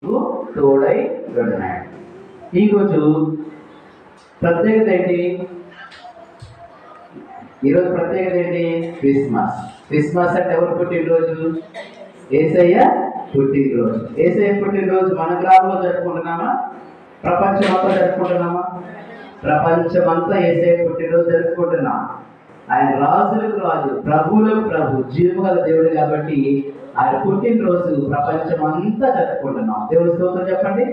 తోడై ఉన్నాడు. ఈరోజు ప్రత్యేకత ఏంటి? ఈరోజు ప్రత్యేకత ఏంటి? క్రిస్మస్. క్రిస్మస్ అంటే ఎవరు పుట్టినరోజు? యేసయ్య పుట్టినరోజు. యేసయ్య పుట్టినరోజు మన గ్రామంలో జరుపుకుంటున్నామా? ప్రపంచమంతా జరుపుకుంటున్నామా? ప్రపంచమంతా యేసయ్య పుట్టినరోజు జరుపుకుంటున్నాం. ఆయన రాజులకు రాజు, ప్రభువులకు ప్రభు, జీవగల దేవుడు కాబట్టి ఆయన పుట్టినరోజు ప్రపంచమంతా జరుపుకుంటున్నాం. దేవుడి స్తోత్రం చెప్పండి.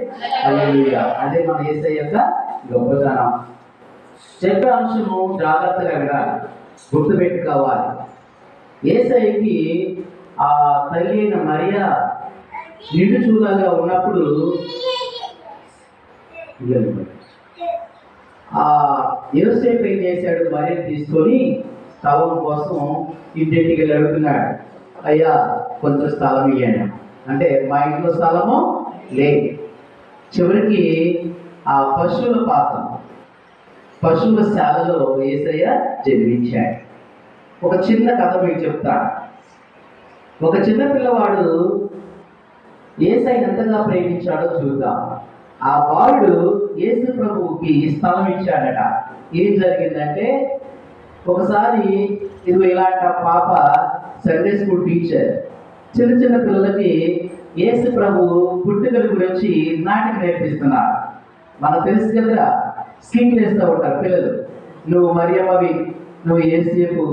హల్లెలూయా. అదే మన యేసయ్య యొక్క గొప్పతనం. చెప్పే అంశము జాగ్రత్తగా వినాలి, గుర్తుపెట్టుకోవాలి. యేసయ్యకి ఆ తల్లి అయిన మరియా నిండు చూడగా ఉన్నప్పుడు ఆ యోసేపు ఏం చేశాడు? మరియను తీసుకొని స్థలం కోసం ఇంటింటికి వెళ్ళి అడుగుతున్నాడు, అయ్యా కొంచెం స్థలం ఇయ్యండి అంటే మా ఇంట్లో స్థలము లేదు. చివరికి ఆ పశువుల పాత్ర, పశువుల శాలలో యేసయ్య జన్మించాడు. ఒక చిన్న కథ మీకు చెప్తాను. ఒక చిన్న పిల్లవాడు యేసయ్యను ఎంతగా ప్రేమించాడో చూద్దాం. ఆ బాలుడు యేసు ప్రభువుకి స్థలం ఇచ్చాడట. ఏం జరిగిందంటే, ఒకసారి ఇది ఇలాంటి పాప సండే స్కూల్ టీచర్ చిన్న చిన్న పిల్లలకి యేసు ప్రభు పుట్టుకల గురించి నాటిక నేర్పిస్తున్నారు. మనకు తెలుసు కదా, స్కిట్లు వేస్తూ ఉంటారు పిల్లలు. నువ్వు మరియమ్మవి, నువ్వు యేసేపు,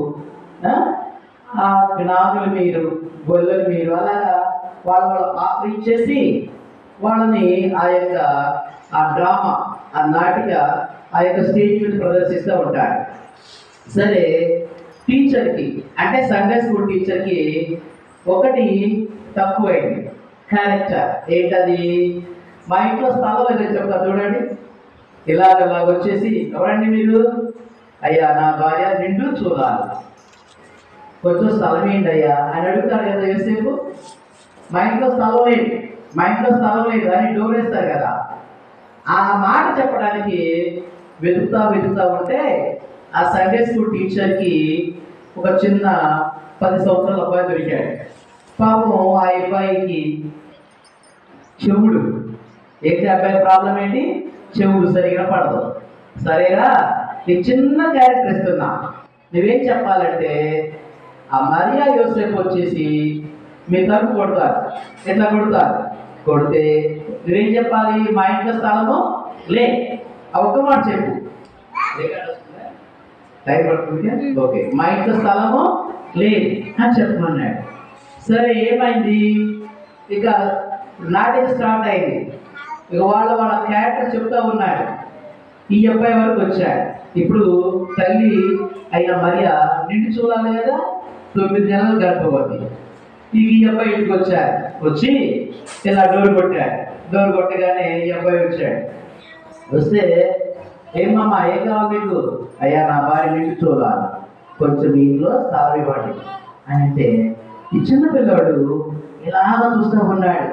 నాగులు మీరు, గొల్లలు మీరు, అలాగా వాళ్ళ పాత్ర ఇచ్చేసి వాళ్ళని ఆ డ్రామా, ఆ నాటిక ఆ యొక్క స్టేజ్ మీద ప్రదర్శిస్తూ ఉంటారు. సరే, టీచర్కి అంటే సండే స్కూల్ టీచర్కి ఒకటి తక్కువైంది క్యారెక్టర్. ఏంటది? మా ఇంట్లో స్థలం లేదని చెప్తా చూడండి. ఇలాగ వచ్చేసి, ఎవరండి మీరు? అయ్యా నా భార్య నిండు చూడాలి, కొంచెం స్థలం ఏంటి అయ్యా అని అడుగుతాడు కదా యేసేపు. మా ఇంట్లో స్థలం లేదు, మా ఇంట్లో స్థలం లేదు అని డోర్ వేస్తారు కదా. ఆ మాట చెప్పడానికి వెతుకుతా ఉంటే ఆ సండే స్కూల్ టీచర్కి ఒక చిన్న 10 సంవత్సరాల అబ్బాయి దొరికాడు. పాపం ఆ అబ్బాయికి చెవుడు. ఏంటి అబ్బాయి ప్రాబ్లం ఏంటి? చెవుడు సరిగా పడదు. సరేగా, నీకు చిన్న క్యారెక్టర్ ఇస్తున్నా. నువ్వేం చెప్పాలంటే, ఆ మరియా యోసేపు వచ్చేసి మీ తరపు కొడతారు. ఎట్లా కొడతారు? కొడితే నువ్వేం చెప్పాలి? మా ఇంట్లో స్థలము లే. ఒక్క మాట చెప్పు. టైం పడుతుంది. ఓకే, మా ఇంట్లో స్థలము లేదు అని చెప్పమన్నాడు. సరే, ఏమైంది? ఇక నాటిక స్టార్ట్ అయింది. ఇక వాళ్ళ క్యారెక్టర్ చెప్తా ఉన్నాడు. ఈ అబ్బాయి వరకు వచ్చాడు. ఇప్పుడు తల్లి అయిన మరియా నిండు చూడాలి కదా, 9 నెలలు గర్భవతి. ఈ అబ్బాయి ఇంటికి వచ్చాడు. వచ్చి ఇలా డోర్ కొట్టాడు. డోర్ కొట్టగానే ఈ అబ్బాయి వచ్చాడు. వస్తే, ఏమమ్మా ఏం కావాలి నీకు? అయ్యా నా భార్య నిండు చూడాలి, కొంచెం ఇంట్లో స్థలం ఇవ్వండి అని అంటే, ఈ చిన్న పిల్లవాడు ఇలాగ చూస్తూ ఉన్నాడు.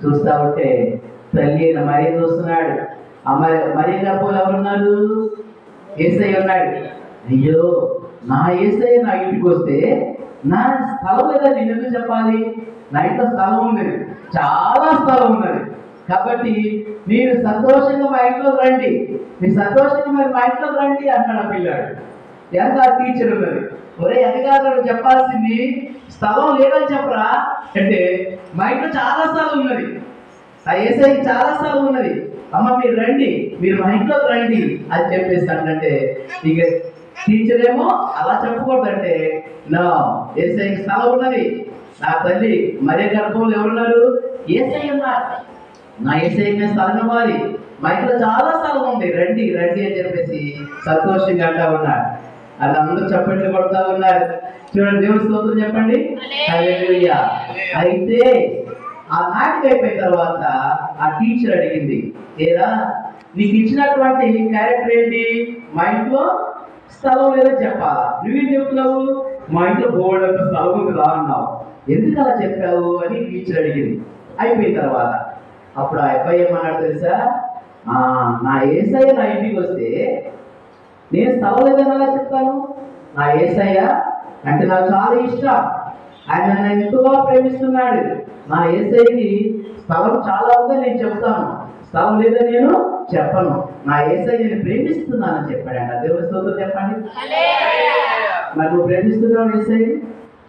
చూస్తూ ఉంటే తల్లి అయిన మరియ చూస్తున్నాడు. ఆ మరియ గర్భంలో ఎవరున్నారు? యేసయ్య ఉన్నాడు. అయ్యో, నా యేసయ్య నా ఇంటికి వస్తే నా స్థలం లేదా నేను ఎందుకు చెప్పాలి? నా ఇంట్లో స్థలం ఉన్నది, చాలా స్థలం ఉన్నది. కాబట్టి మీరు సంతోషంగా మా ఇంట్లో రండి, మీరు సంతోషంగా మీరు మా ఇంట్లో రండి అన్నాడు ఆ పిల్లాడు. ఎంత టీచర్ ఉన్నది. ఒరే అధికారులు చెప్పాల్సింది స్థలం లేదని చెప్పరా అంటే, మా ఇంట్లో చాలా స్థలం ఉన్నది, ఆ యేసయ్యకి చాలా స్థలం ఉన్నది, అమ్మ మీరు రండి, మీరు మా ఇంట్లోకి రండి అని చెప్పేస్తానంటే, ఇక టీచర్ ఏమో అలా చెప్పకూడదంటే, నా యేసయ్యకి స్థలం ఉన్నది, నా తల్లి మరియ గర్భంలో ఎవరున్నారు? యేసయ్య ఉన్నారు, నా యేసయ్యకి స్థలం ఇవ్వాలి, మా ఇంట్లో చాలా స్థలం ఉంది, రండి రండి అని చెప్పేసి సంతోషంగా అంటా ఉన్నారు. అలా అందరూ చప్పట్లు కొడతా ఉన్నారు. చూడండి, దేవుడి స్తోత్రం చెప్పండి. హల్లెలూయా. అయితే ఆ నాటిక అయిపోయిన తర్వాత ఆ టీచర్ అడిగింది, ఏరా నీకు ఇచ్చినటువంటి క్యారెక్టర్ ఏంటి? మా ఇంట్లో స్థలం లేదని చెప్పాలా? నువ్వేం చెప్తున్నావు? మా ఇంట్లో బోర్డు స్థలం ఉంది రా అన్నావు, ఎందుకు అలా చెప్పావు అని టీచర్ అడిగింది. అయిపోయిన తర్వాత అప్పుడు ఆ అబ్బాయి ఏమన్నాడు తెలుసా? నా యేసయ్య నా ఇంటికి వస్తే నేను స్థలం లేదని అలా చెప్తాను? నా యేసయ్య అంటే నాకు చాలా ఇష్టం, ఆయన నన్ను ఎంతో ప్రేమిస్తున్నాడు, నా యేసయ్యకి స్థలం చాలా ఉందని నేను చెప్తాను, స్థలం లేదని నేను చెప్పను. నా యేసయ్య నేను ప్రేమిస్తున్నానని చెప్పాడంట. దేవుని స్తోత్రం చెప్పండి. మరి నువ్వు ప్రేమిస్తున్నావు యేసయ్య?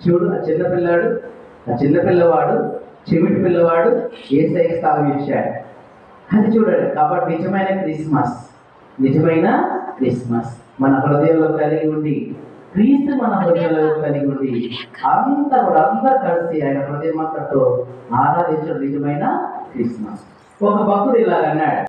చూడు, ఆ చిన్నపిల్లాడు, ఆ చిన్న పిల్లవాడు, చెవిటి పిల్లవాడు యేసయ్యకి స్థలం ఇచ్చాడు. అది చూడండి. కాబట్టి నిజమైన క్రిస్మస్, నిజమైన క్రిస్మస్ మన హృదయంలో కలిగి ఉండి, క్రీస్తు మన హృదయంలో కలిగి ఉండి, అంతా కూడా అందరూ కలిసి ఆయన హృదయమంతతో ఆరాధించడం నిజమైన క్రిస్మస్. ఒక భక్తుడు ఇలాగ అన్నాడు,